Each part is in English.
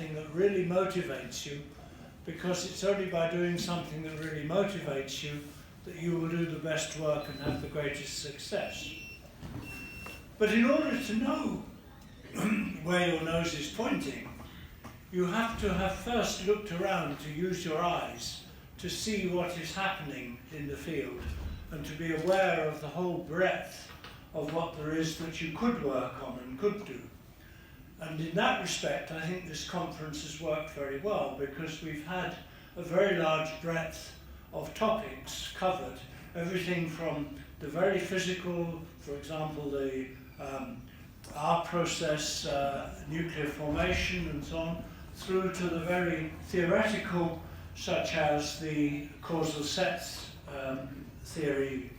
something that really motivates you, because it's only by doing something that really motivates you that you will do the best work and have the greatest success. But in order to know where your nose is pointing, you have to have first looked around, to use your eyes to see what is happening in the field and to be aware of the whole breadth of what there is that you could work on and could do. And in that respect, I think this conference has worked very well, because we've had a very large breadth of topics covered, everything from the very physical, for example, the R process, nuclear formation and so on, through to the very theoretical, such as the causal sets theory.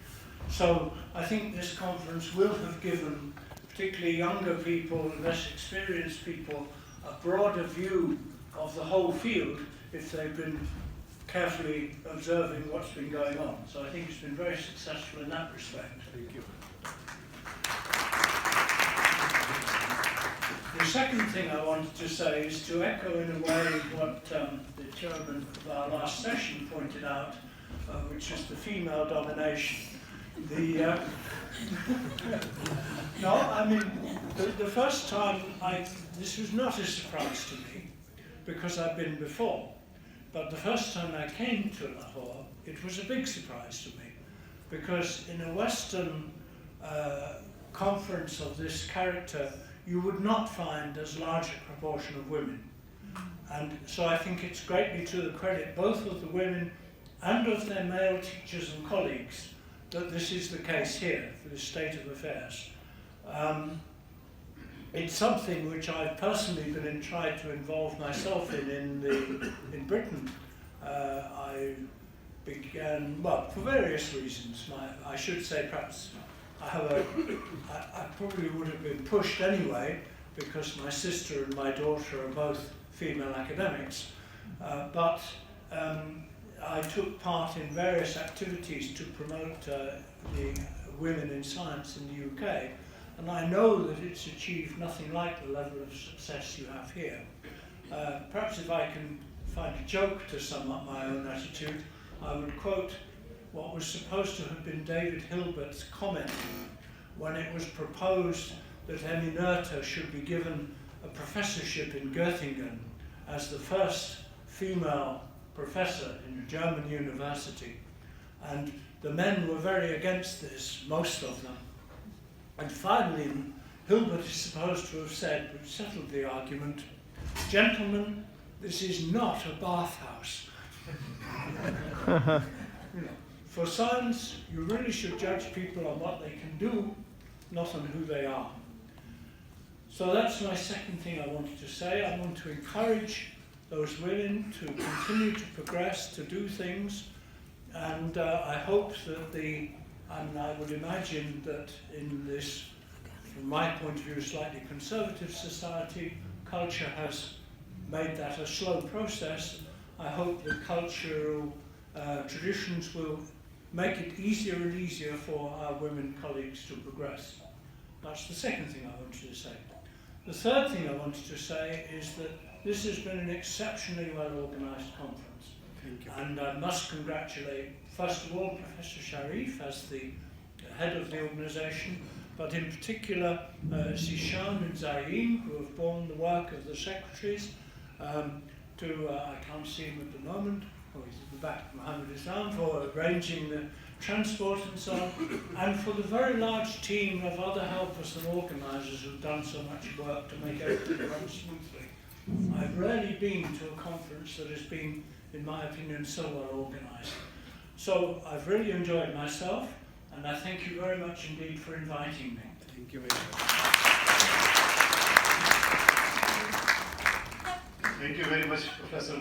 So I think this conference will have given particularly younger people, less experienced people, a broader view of the whole field if they've been carefully observing what's been going on. So I think it's been very successful in that respect. Thank you. The second thing I wanted to say is to echo in a way what the chairman of our last session pointed out, which is the female domination. No, I mean, the first time, this was not a surprise to me, because I've been before. But the first time I came to Lahore, it was a big surprise to me, because in a Western conference of this character, you would not find as large a proportion of women. And so I think it's greatly to the credit both of the women and of their male teachers and colleagues that this is the case here for the state of affairs. It's something which I've personally tried to involve myself in Britain. I began, well, for various reasons. I should say perhaps I probably would have been pushed anyway, because my sister and my daughter are both female academics. But I took part in various activities to promote the women in science in the UK, and I know that it's achieved nothing like the level of success you have here. Perhaps if I can find a joke to sum up my own attitude, I would quote what was supposed to have been David Hilbert's comment when it was proposed that Eminata should be given a professorship in Göttingen as the first female professor in a German university. And the men were very against this, most of them. And finally, Hilbert is supposed to have said, which settled the argument, "Gentlemen, this is not a bathhouse." You know, for science, you really should judge people on what they can do, not on who they are. So that's my second thing I wanted to say. I want to encourage those women to continue to progress, to do things, and I hope that and I would imagine that in this, from my point of view, slightly conservative society, culture has made that a slow process. I hope that cultural traditions will make it easier and easier for our women colleagues to progress. That's the second thing I wanted to say. The third thing I wanted to say is that this has been an exceptionally well-organised conference. Thank you. And I must congratulate, first of all, Professor Sharif as the head of the organisation, but in particular Zeeshan and Zain, who have borne the work of the secretaries, I can't see him at the moment, oh, he's at the back, Mohammed Islam, for arranging the transport and so on, and for the very large team of other helpers and organisers who've done so much work to make everything run smoothly. I've rarely been to a conference that has been, in my opinion, so well organised. So I've really enjoyed myself, and I thank you very much indeed for inviting me. Thank you very much. Thank you very much, Professor.